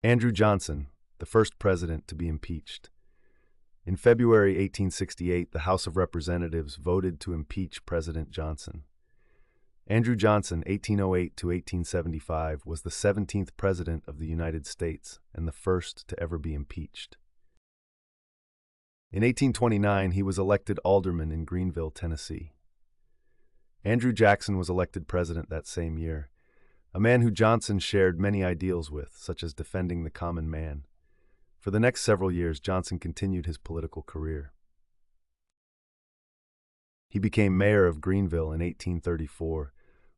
Andrew Johnson, the first president to be impeached. In February 1868, the House of Representatives voted to impeach President Johnson. Andrew Johnson, 1808 to 1875, was the 17th President of the United States and the first to ever be impeached. In 1829, he was elected alderman in Greenville, Tennessee. Andrew Jackson was elected president that same year, a man who Johnson shared many ideals with, such as defending the common man. For the next several years, Johnson continued his political career. He became mayor of Greenville in 1834,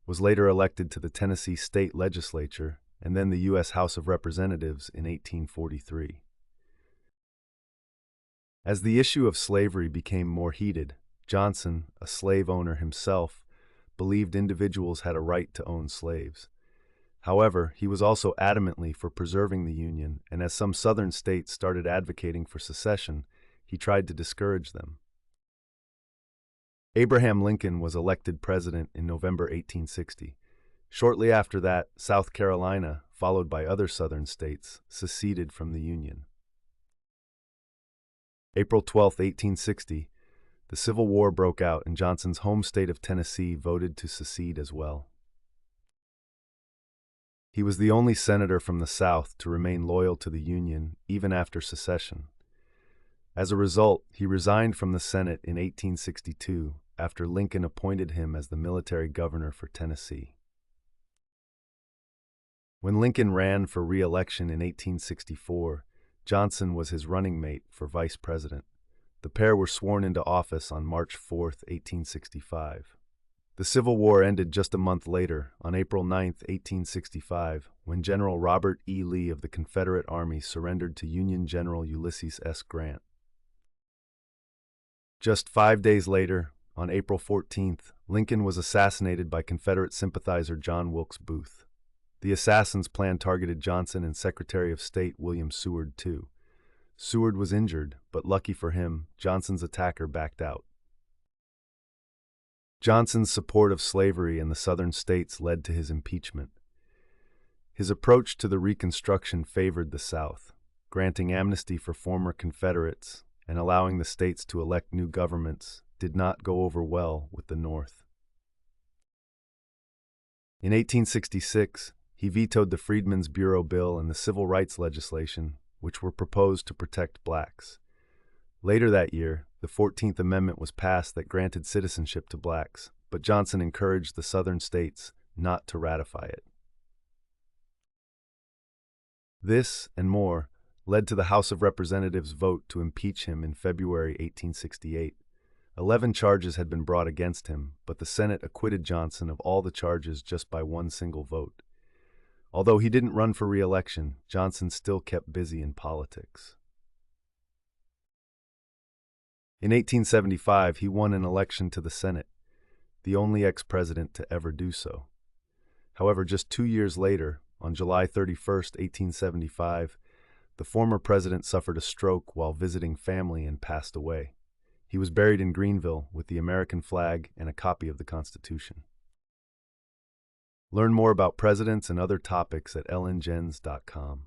was later elected to the Tennessee State Legislature, and then the U.S. House of Representatives in 1843. As the issue of slavery became more heated, Johnson, a slave owner himself, believed individuals had a right to own slaves. However, he was also adamantly for preserving the Union, and as some Southern states started advocating for secession, he tried to discourage them. Abraham Lincoln was elected president in November 1860. Shortly after that, South Carolina, followed by other Southern states, seceded from the Union. April 12, 1860, the Civil War broke out, and Johnson's home state of Tennessee voted to secede as well. He was the only senator from the South to remain loyal to the Union even after secession. As a result, he resigned from the Senate in 1862 after Lincoln appointed him as the military governor for Tennessee. When Lincoln ran for re-election in 1864, Johnson was his running mate for vice president. The pair were sworn into office on March 4, 1865. The Civil War ended just a month later, on April 9, 1865, when General Robert E. Lee of the Confederate Army surrendered to Union General Ulysses S. Grant. Just 5 days later, on April 14th, Lincoln was assassinated by Confederate sympathizer John Wilkes Booth. The assassin's plan targeted Johnson and Secretary of State William Seward, too. Seward was injured, but lucky for him, Johnson's attacker backed out. Johnson's support of slavery in the Southern states led to his impeachment. His approach to the Reconstruction favored the South, granting amnesty for former Confederates and allowing the states to elect new governments did not go over well with the North. In 1866, he vetoed the Freedmen's Bureau Bill and the Civil Rights legislation, which were proposed to protect blacks. Later that year, the 14th Amendment was passed that granted citizenship to blacks, but Johnson encouraged the Southern states not to ratify it. This, and more, led to the House of Representatives' vote to impeach him in February 1868. 11 charges had been brought against him, but the Senate acquitted Johnson of all the charges just by one single vote. Although he didn't run for re-election, Johnson still kept busy in politics. In 1875, he won an election to the Senate, the only ex-president to ever do so. However, just 2 years later, on July 31, 1875, the former president suffered a stroke while visiting family and passed away. He was buried in Greenville with the American flag and a copy of the Constitution. Learn more about presidents and other topics at lngens.com.